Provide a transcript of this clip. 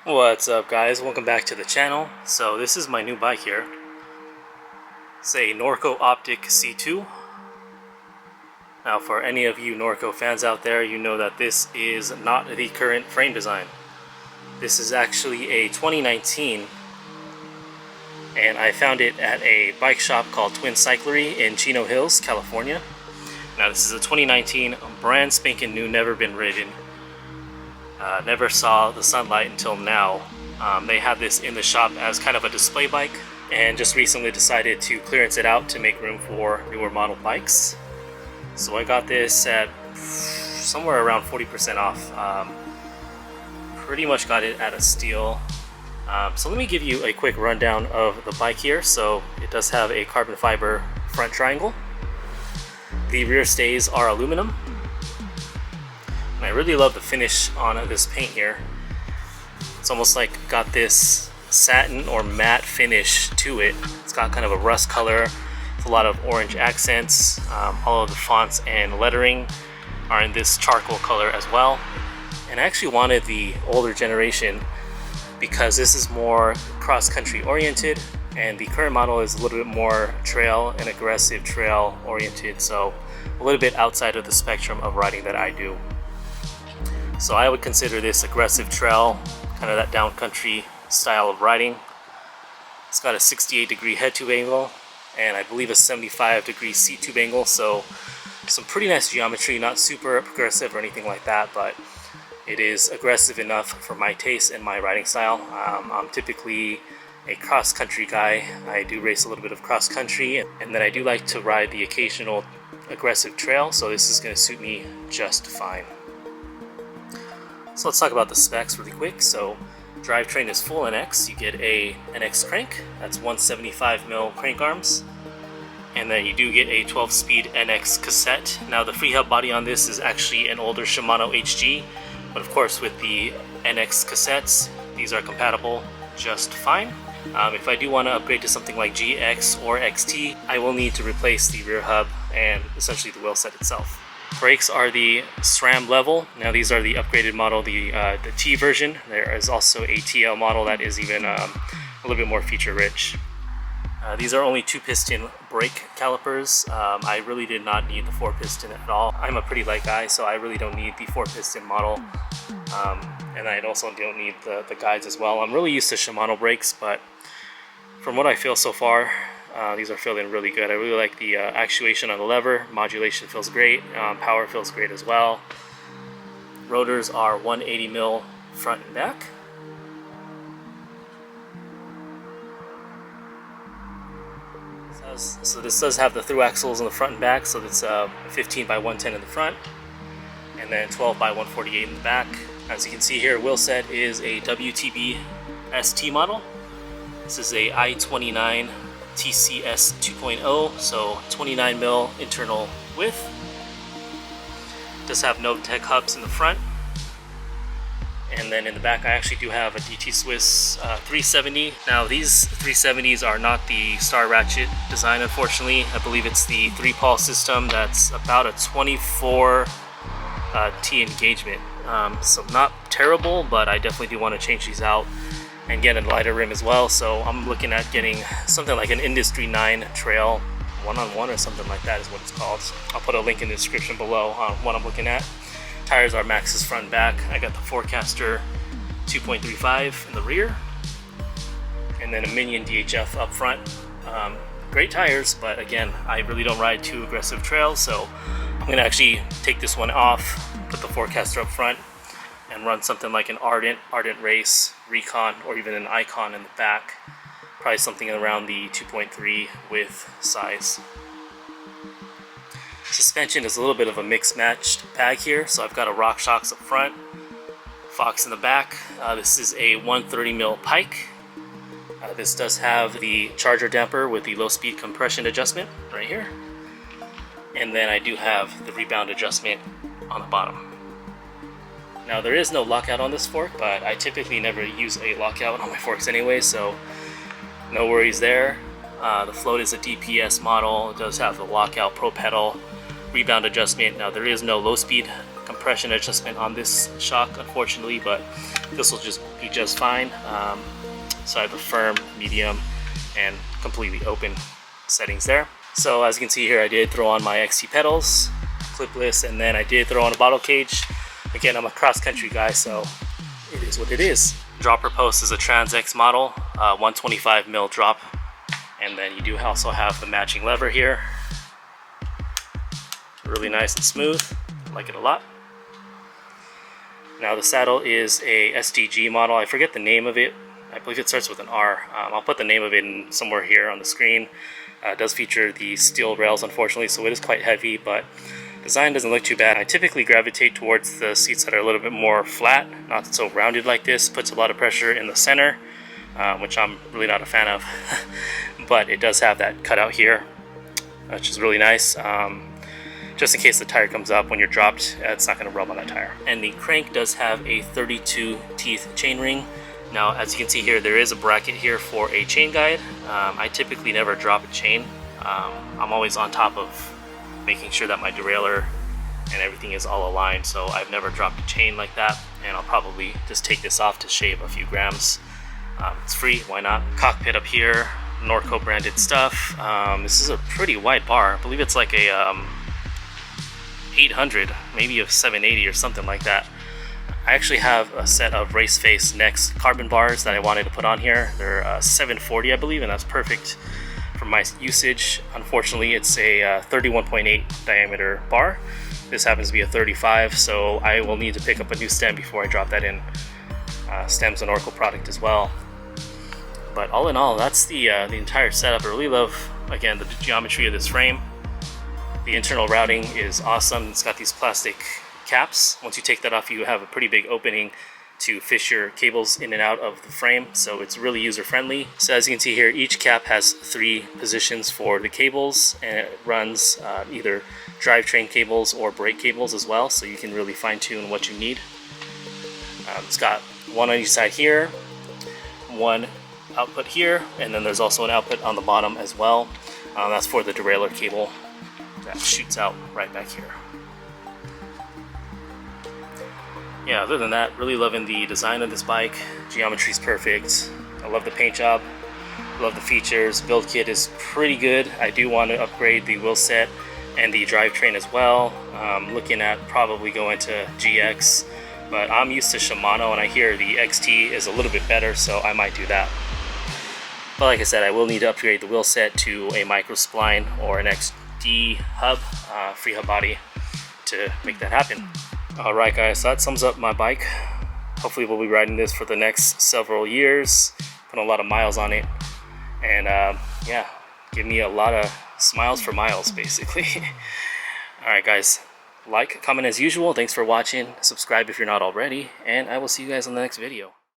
What's up, guys? Welcome back to the channel. So this is my new bike here. It's a Norco Optic C2. Now for any of you Norco fans out there, you know that this is not the current frame design. This is actually a 2019, and I found it at a bike shop called Twin Cyclery in Chino Hills, California. Now this is a 2019, brand spanking new, never been ridden. Never saw the sunlight until now. They had this in the shop as kind of a display bike, and just recently decided to clearance it out to make room for newer model bikes. So I got this at somewhere around 40% off. Pretty much got it at a steal. So let me give you a quick rundown of the bike here. So it does have a carbon fiber front triangle. The rear stays are aluminum. And I really love the finish on this paint here. It's almost like got this satin or matte finish to it. It's got kind of a rust color. It's a lot of orange accents. All of the fonts and lettering are in this charcoal color as well. And I actually wanted the older generation because this is more cross-country oriented, and the current model is a little bit more trail and aggressive trail oriented, so a little bit outside of the spectrum of riding that I do. So I would consider this aggressive trail, kind of that downcountry style of riding. It's got a 68-degree head tube angle, and I believe a 75-degree seat tube angle, so some pretty nice geometry, not super progressive or anything like that, but it is aggressive enough for my taste and my riding style. I'm typically a cross-country guy. I do race a little bit of cross-country, and then I do like to ride the occasional aggressive trail, so this is going to suit me just fine. So let's talk about the specs really quick. So drivetrain is full NX. You get a NX crank, that's 175mm crank arms, and then you do get a 12-speed NX cassette. Now the free hub body on this is actually an older Shimano HG, but of course with the NX cassettes, these are compatible just fine. If I do want to upgrade to something like GX or XT, I will need to replace the rear hub and essentially the wheel set itself. Brakes are the SRAM level. Now these are the upgraded model, the T version. There is also a TL model that is even a little bit more feature rich. These are only 2-piston brake calipers. I really did not need the 4-piston at all. I'm a pretty light guy, so I really don't need the 4-piston model. And I also don't need the guides as well. I'm really used to Shimano brakes, but from what I feel so far, these are feeling really good. I really like the actuation on the lever. Modulation feels great. Power feels great as well. Rotors are 180mm front and back. So this does have the through axles in the front and back, so it's 15 by 110 in the front, and then 12 by 148 in the back. As you can see here, wheel set is a WTB ST model. This is a i29 TCS 2.0, so 29mm internal width. It does have Novitec hubs in the front, and then in the back I actually do have a DT Swiss 370. Now these 370s are not the Star Ratchet design, unfortunately. I believe it's the 3-pawl system that's about a 24 T engagement. So not terrible, but I definitely do want to change these out and get a lighter rim as well. So I'm looking at getting something like an Industry 9 Trail 1-on-1 or something like that is what it's called. I'll put a link in the description below on what I'm looking at. Tires are Maxxis front and back. I got the Forecaster 2.35 in the rear, and then a Minion DHF up front. Great tires, but again, I really don't ride too aggressive trails, so I'm gonna actually take this one off, put the Forecaster up front, and run something like an Ardent Race, Recon, or even an Icon in the back. Probably something around the 2.3 width size. Suspension is a little bit of a mixed matched bag here. So I've got a RockShox up front, Fox in the back. This is a 130mm Pike. This does have the charger damper with the low speed compression adjustment right here. And then I do have the rebound adjustment on the bottom. Now there is no lockout on this fork, but I typically never use a lockout on my forks anyway, so no worries there. The float is a DPS model. It does have the lockout pro pedal, rebound adjustment. Now there is no low speed compression adjustment on this shock, unfortunately, but this will just be just fine. So I have a firm, medium, and completely open settings there. So as you can see here, I did throw on my XT pedals, clipless, and then I did throw on a bottle cage. Again, I'm a cross-country guy, so it is what it is. Dropper post is a TranzX model, 125 mil drop, and then you do also have the matching lever here. Really nice and smooth, I like it a lot. Now the saddle is a STG model, I forget the name of it. I believe it starts with an R. I'll put the name of it in somewhere here on the screen. It does feature the steel rails, unfortunately, so it is quite heavy, but design doesn't look too bad. I typically gravitate towards the seats that are a little bit more flat, not so rounded like this. Puts a lot of pressure in the center, which I'm really not a fan of. But it does have that cutout here, which is really nice. Just in case the tire comes up when you're dropped, it's not going to rub on that tire. And the crank does have a 32 teeth chainring. Now, as you can see here, there is a bracket here for a chain guide. I typically never drop a chain. I'm always on top of making sure that my derailleur and everything is all aligned, so I've never dropped a chain like that, and I'll probably just take this off to shave a few grams. It's free, why not? Cockpit up here, Norco branded stuff. This is a pretty wide bar. I believe it's like a 800, maybe a 780 or something like that. I actually have a set of Race Face Next carbon bars that I wanted to put on here. They're 740, I believe, and that's perfect for my usage. Unfortunately, it's a 31.8 diameter bar. This happens to be a 35, so I will need to pick up a new stem before I drop that in. Stem's an Norco product as well. But all in all, that's the entire setup. I really love, again, the geometry of this frame. The internal routing is awesome. It's got these plastic caps. Once you take that off, you have a pretty big opening to fish your cables in and out of the frame, so it's really user friendly. So as you can see here, each cap has 3 positions for the cables, and it runs either drivetrain cables or brake cables as well, so you can really fine tune what you need. It's got one on each side here, one output here, and then there's also an output on the bottom as well. That's for the derailleur cable that shoots out right back here. Yeah, other than that, really loving the design of this bike. Geometry's perfect. I love the paint job, love the features. Build kit is pretty good. I do want to upgrade the wheel set and the drivetrain as well. Looking at probably going to GX, but I'm used to Shimano and I hear the XT is a little bit better, so I might do that. But like I said, I will need to upgrade the wheel set to a micro spline or an XD hub, free hub body, to make that happen. Alright guys, so that sums up my bike. Hopefully we'll be riding this for the next several years, putting a lot of miles on it, and yeah, give me a lot of smiles for miles basically. Alright guys, like, comment as usual, thanks for watching, subscribe if you're not already, and I will see you guys on the next video.